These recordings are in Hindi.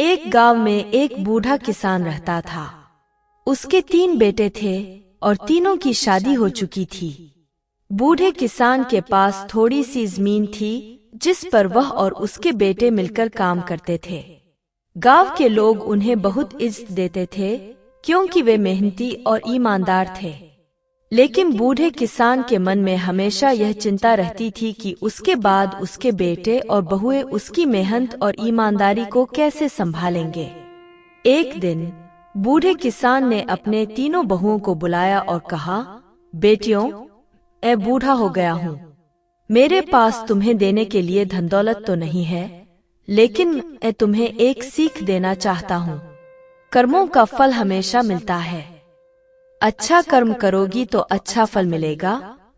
एक गांव में एक बूढ़ा किसान रहता था। उसके 3 बेटे थे और तीनों की शादी हो चुकी थी। बूढ़े किसान के पास थोड़ी सी जमीन थी जिस पर वह और उसके बेटे मिलकर काम करते थे। गांव के लोग उन्हें बहुत इज्जत देते थे क्योंकि वे मेहनती और ईमानदार थे। लेकिन बूढ़े किसान के मन में हमेशा यह चिंता रहती थी कि उसके बाद उसके बेटे और बहुएं उसकी मेहनत और ईमानदारी को कैसे संभालेंगे। एक दिन बूढ़े किसान ने अपने तीनों बहुओं को बुलाया और कहा, बेटियों, मैं बूढ़ा हो गया हूँ। मेरे पास तुम्हें देने के लिए धन दौलत तो नहीं है, लेकिन मैं तुम्हें एक सीख देना चाहता हूँ। कर्मों का फल हमेशा मिलता है। अच्छा कर्म करोगी तो अच्छा फल मिलेगा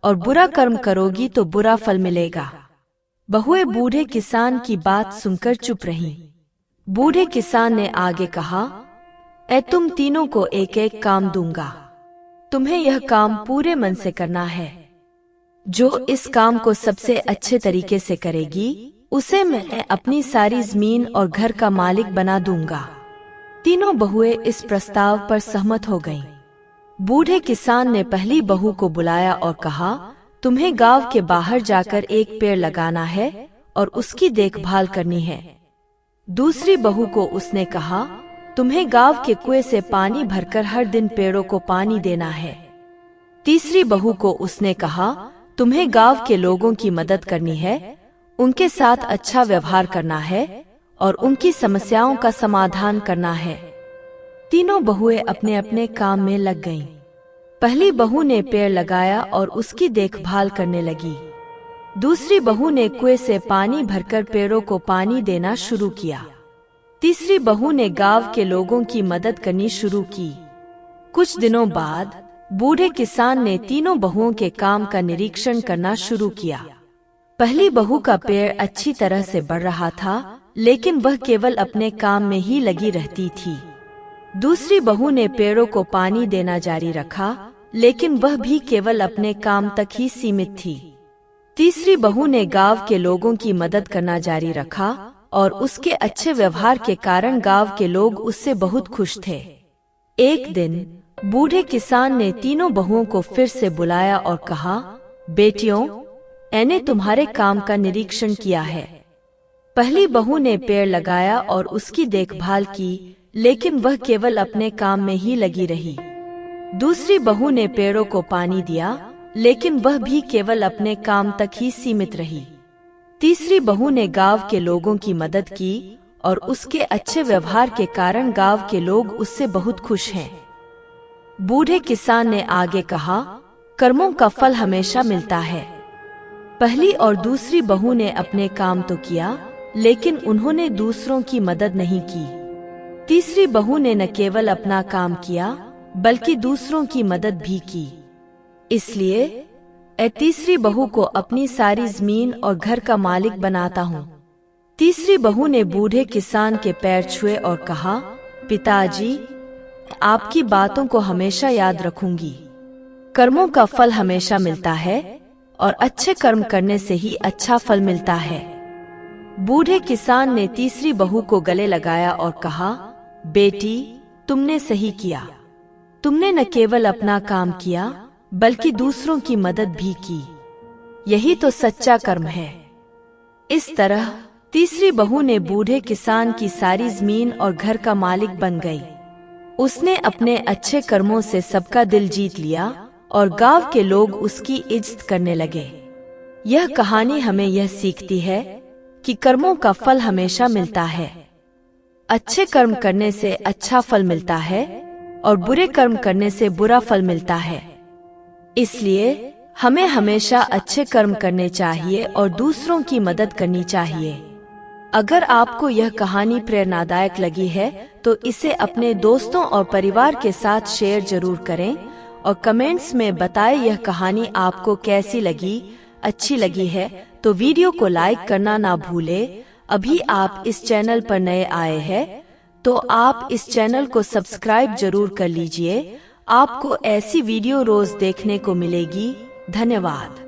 और बुरा कर्म करोगी तो बुरा फल मिलेगा। बहुएं बूढ़े किसान की बात सुनकर चुप रहीं। बूढ़े किसान ने आगे कहा, मैं तुम तीनों को एक एक काम दूंगा। तुम्हें यह काम पूरे मन से करना है। जो इस काम को सबसे अच्छे तरीके से करेगी उसे मैं अपनी सारी जमीन और घर का मालिक बना दूंगा। तीनों बहुएं इस प्रस्ताव पर सहमत हो गईं। बूढ़े किसान ने पहली बहू को बुलाया और कहा, तुम्हें गांव के बाहर जाकर एक पेड़ लगाना है और उसकी देखभाल करनी है। दूसरी बहू को उसने कहा, तुम्हें गांव के कुएं से पानी भरकर हर दिन पेड़ों को पानी देना है। तीसरी बहू को उसने कहा, तुम्हें गांव के लोगों की मदद करनी है, उनके साथ अच्छा व्यवहार करना है और उनकी समस्याओं का समाधान करना है। तीनों बहुएं अपने अपने काम में लग गईं। पहली बहू ने पेड़ लगाया और उसकी देखभाल करने लगी। दूसरी बहू ने कुएं से पानी भरकर पेड़ों को पानी देना शुरू किया। तीसरी बहू ने गांव के लोगों की मदद करनी शुरू की। कुछ दिनों बाद बूढ़े किसान ने तीनों बहुओं के काम का निरीक्षण करना शुरू किया। पहली बहू का पेड़ अच्छी तरह से बढ़ रहा था, लेकिन वह केवल अपने काम में ही लगी रहती थी। दूसरी बहू ने पेड़ों को पानी देना जारी रखा, लेकिन वह भी केवल अपने काम तक ही सीमित थी। तीसरी बहू ने गांव के लोगों की मदद करना जारी रखा और उसके अच्छे व्यवहार के कारण गांव के लोग उससे बहुत खुश थे। एक दिन बूढ़े किसान ने तीनों बहुओं को फिर से बुलाया और कहा, बेटियों, मैंने तुम्हारे काम का निरीक्षण किया है। पहली बहू ने पेड़ लगाया और उसकी देखभाल की, लेकिन वह केवल अपने काम में ही लगी रही। दूसरी बहू ने पेड़ों को पानी दिया, लेकिन वह भी केवल अपने काम तक ही सीमित रही। तीसरी बहू ने गांव के लोगों की मदद की और उसके अच्छे व्यवहार के कारण गांव के लोग उससे बहुत खुश हैं। बूढ़े किसान ने आगे कहा, कर्मों का फल हमेशा मिलता है। पहली और दूसरी बहू ने अपने काम तो किया, लेकिन उन्होंने दूसरों की मदद नहीं की। तीसरी बहू ने न केवल अपना काम किया, बल्कि दूसरों की मदद भी की। इसलिए मैं तीसरी बहू को अपनी सारी जमीन और घर का मालिक बनाता हूँ। तीसरी बहू ने बूढ़े किसान के पैर छुए और कहा, पिताजी, आपकी बातों को हमेशा याद रखूंगी। कर्मों का फल हमेशा मिलता है और अच्छे कर्म करने से ही अच्छा फल मिलता है। बूढ़े किसान ने तीसरी बहू को गले लगाया और कहा, बेटी, तुमने सही किया। तुमने न केवल अपना काम किया, बल्कि दूसरों की मदद भी की। यही तो सच्चा कर्म है। इस तरह तीसरी बहू ने बूढ़े किसान की सारी जमीन और घर का मालिक बन गई। उसने अपने अच्छे कर्मों से सबका दिल जीत लिया और गांव के लोग उसकी इज्जत करने लगे। यह कहानी हमें यह सीखती है कि कर्मों का फल हमेशा मिलता है। अच्छे कर्म करने से अच्छा फल मिलता है और बुरे कर्म करने से बुरा फल मिलता है। इसलिए हमें हमेशा अच्छे कर्म करने चाहिए और दूसरों की मदद करनी चाहिए। अगर आपको यह कहानी प्रेरणादायक लगी है तो इसे अपने दोस्तों और परिवार के साथ शेयर जरूर करें और कमेंट्स में बताएं यह कहानी आपको कैसी लगी। अच्छी लगी है तो वीडियो को लाइक करना ना भूलें। अभी आप इस चैनल पर नए आए हैं तो आप इस चैनल को सब्सक्राइब जरूर कर लीजिए। आपको ऐसी वीडियो रोज देखने को मिलेगी। धन्यवाद।